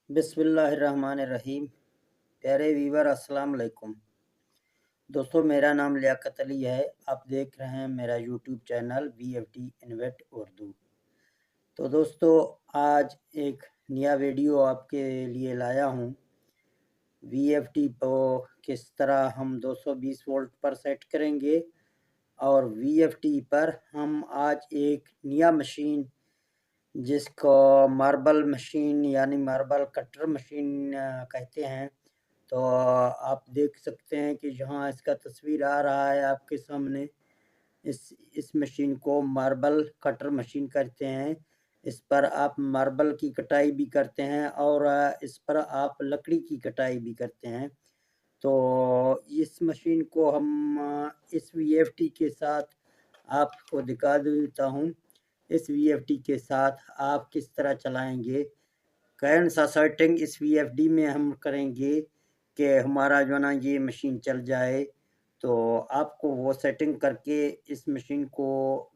बिस्मिल्लाहिर्रहमानिर्रहीम। प्यारे वीवर अस्सलाम वालेकुम। दोस्तों, मेरा नाम लियाकत अली है। आप देख रहे हैं मेरा YouTube channel VFD InvIT Urdu. तो दोस्तों, आज एक नया वीडियो आपके लिए लाया हूँ। VFD को किस तरह हम 220 वोल्ट पर सेट करेंगे और VFD पर हम आज एक नया मशीन जिसको मार्बल मशीन यानी मार्बल कटर मशीन कहते हैं। तो आप देख सकते हैं कि जहाँ इसका तस्वीर आ रहा है आपके सामने, इस मशीन को मार्बल कटर मशीन कहते हैं। इस पर आप मार्बल की कटाई भी करते हैं और इस पर आप लकड़ी की कटाई भी करते हैं। तो इस मशीन को हम इस VFD के साथ आपको दिखा देता हूँ। इस VFD के साथ आप किस तरह चलाएंगे, कौन सा सेटिंग इस VFD में हम करेंगे कि हमारा जो ना ये मशीन चल जाए। तो आपको वो सेटिंग करके इस मशीन को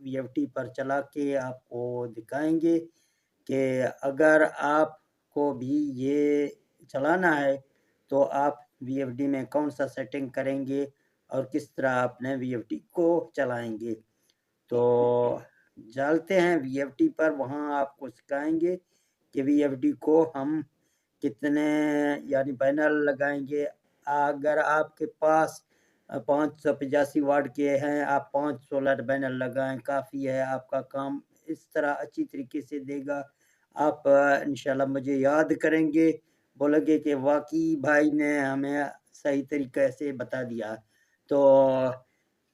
VFD पर चला के आपको दिखाएंगे कि अगर आपको भी ये चलाना है तो आप VFD में कौन सा सेटिंग करेंगे और किस तरह अपने VFD को चलाएंगे। तो चलते हैं VFD पर, वहाँ आपको सिखाएंगे कि VFD को हम कितने यानी पैनल लगाएंगे। अगर आपके पास 585 वाट के हैं, आप 5 सोलर पैनल लगाएं, काफ़ी है। आपका काम इस तरह अच्छी तरीके से देगा। आप इंशाल्लाह मुझे याद करेंगे, बोलेंगे कि वाकई भाई ने हमें सही तरीके से बता दिया। तो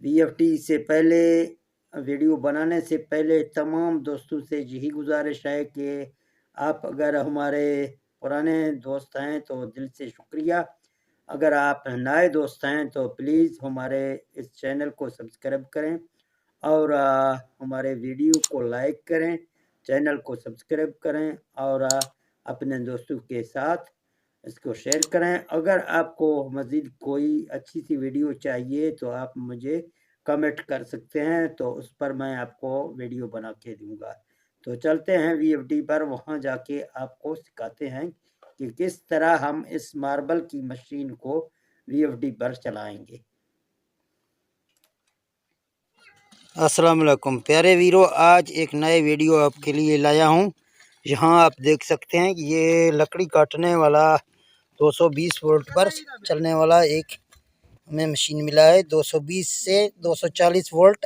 VFD से पहले, वीडियो बनाने से पहले तमाम दोस्तों से यही गुजारिश है कि आप अगर हमारे पुराने दोस्त हैं तो दिल से शुक्रिया। अगर आप नए दोस्त हैं तो प्लीज़ हमारे इस चैनल को सब्सक्राइब करें और हमारे वीडियो को लाइक करें, चैनल को सब्सक्राइब करें और अपने दोस्तों के साथ इसको शेयर करें। अगर आपको मज़ीद कोई अच्छी सी वीडियो चाहिए तो आप मुझे कमेंट कर सकते हैं, तो उस पर मैं आपको वीडियो बना के दूँगा। तो चलते हैं VFD पर, वहाँ जाके आपको सिखाते हैं कि किस तरह हम इस मार्बल की मशीन को VFD पर चलाएंगे। अस्सलाम वालेकुम प्यारे वीरों, आज एक नए वीडियो आपके लिए लाया हूँ। यहाँ आप देख सकते हैं कि ये लकड़ी काटने वाला 220 वोल्ट पर चलने वाला एक हमें मशीन मिला है। 220 से 240 वोल्ट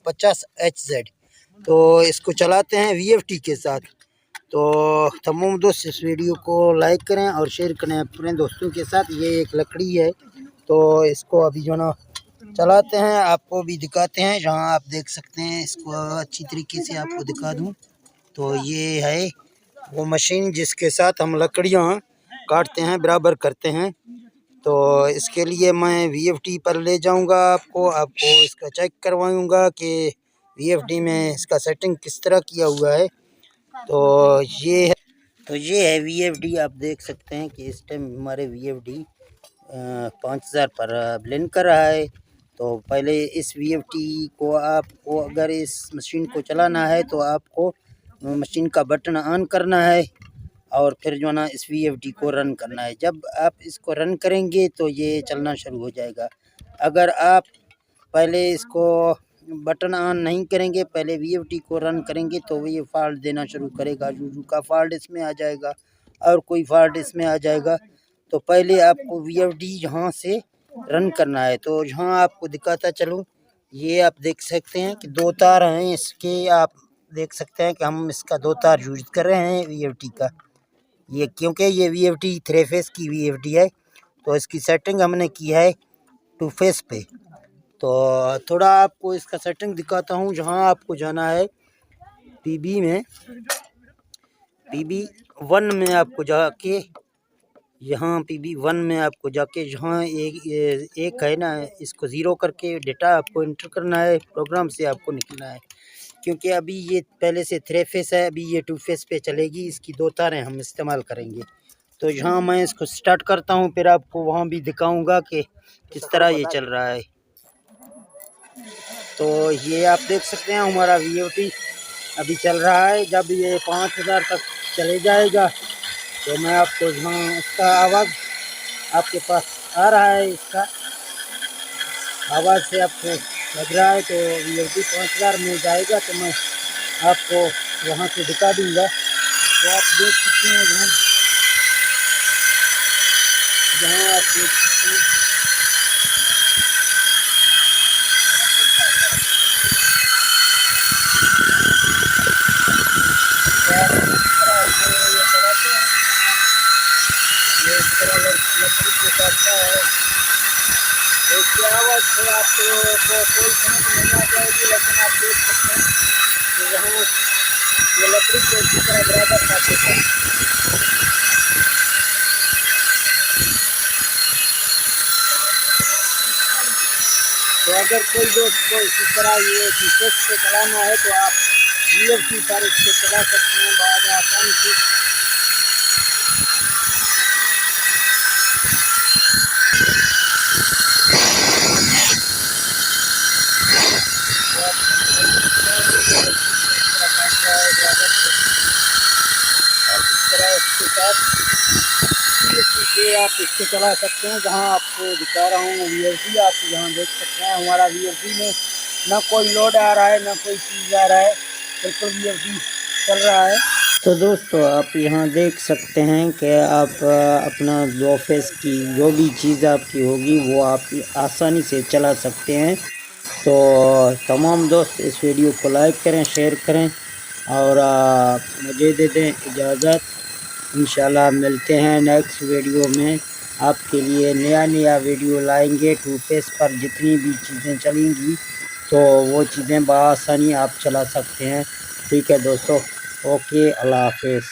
50 HZ। तो इसको चलाते हैं VFD के साथ। तो तमाम दोस्त इस वीडियो को लाइक करें और शेयर करें अपने दोस्तों के साथ। ये एक लकड़ी है, तो इसको अभी जो ना चलाते हैं, आपको भी दिखाते हैं। जहाँ आप देख सकते हैं, इसको अच्छी तरीके से आपको दिखा दूँ तो ये है वो मशीन जिसके साथ हम लकड़ियाँ काटते हैं, बराबर करते हैं। तो इसके लिए मैं VFD पर ले जाऊंगा, आपको इसका चेक करवाऊंगा कि VFD में इसका सेटिंग किस तरह किया हुआ है। तो ये है VFD। आप देख सकते हैं कि इस टाइम हमारे VFD 5000 पर ब्लेंड कर रहा है। तो पहले इस VFD को आपको अगर इस मशीन को चलाना है तो आपको मशीन का बटन ऑन करना है और फिर जो ना इस VFD को रन करना है। जब आप इसको रन करेंगे तो ये चलना शुरू हो जाएगा। अगर आप पहले इसको बटन ऑन नहीं करेंगे, पहले VFD को रन करेंगे तो ये फॉल्ट देना शुरू करेगा। यूजू का फॉल्ट इसमें आ जाएगा और कोई फॉल्ट इसमें आ जाएगा। तो पहले आपको VFD यहाँ से रन करना है। तो यहाँ आपको दिखाता चलूँ, ये आप देख सकते हैं कि 2 तार हैं इसके। आप देख सकते हैं कि हम इसका 2 तार यूज कर रहे हैं VFD का। ये क्योंकि ये VFD 3 फेस की VFD है, तो इसकी सेटिंग हमने की है 2 फेस पे। तो थोड़ा आपको इसका सेटिंग दिखाता हूँ। जहाँ आपको जाना है PB में, PB1 में आपको जाके, यहाँ PB1 में आपको जाके जहाँ एक है ना, इसको 0 करके डेटा आपको इंटर करना है, प्रोग्राम से आपको निकलना है। क्योंकि अभी ये पहले से 3 फेस है, अभी ये 2 फेस पे चलेगी। इसकी 2 तारें हम इस्तेमाल करेंगे। तो यहाँ मैं इसको स्टार्ट करता हूँ, फिर आपको वहाँ भी दिखाऊंगा कि किस तरह ये चल रहा है। तो ये आप देख सकते हैं हमारा VFD अभी चल रहा है। जब ये 5000 तक चले जाएगा तो मैं आपको यहाँ इसका आवाज़ आपके पास आ रहा है, इसका आवाज़ से आपको लग रहा है। तो यदि 5000 में जाएगा तो मैं आपको वहाँ से दिखा दूँगा। तो आप देख सकते हैं जहाँ आप देख सकते हैं ये इस तरह लकड़ी के काटता है। इसकी आवाज़ से आपको कोई समझ नहीं आ जाएगी, लेकिन आप देख सकते हैं कि वहाँ ये लकड़ी को इसी तरह बराबर काटते हैं। तो अगर कोई दोस्त को इसी तरह ये शीशे से चलाना है तो आप UFC पर इससे चला सकते हैं बहुत आसानी से। आप इससे चला सकते हैं। जहां आपको दिखा रहा हूँ VFD, आप यहाँ देख सकते हैं हमारा VFD में ना कोई लोड आ रहा है ना कोई चीज़ आ रहा है, बिल्कुल VFD चल रहा है। तो दोस्तों आप यहाँ देख सकते हैं कि आप अपना ऑफिस की जो भी चीज़ आपकी होगी वो आप आसानी से चला सकते हैं। तो तमाम दोस्त इस वीडियो को लाइक करें, शेयर करें और मुझे दे दें इजाज़त। इंशाल्लाह मिलते हैं नेक्स्ट वीडियो में। आपके लिए नया वीडियो लाएंगे। टू फेस पर जितनी भी चीज़ें चलेंगी तो वो चीज़ें बआसानी आप चला सकते हैं। ठीक है दोस्तों, ओके, अल्लाह हाफिज़।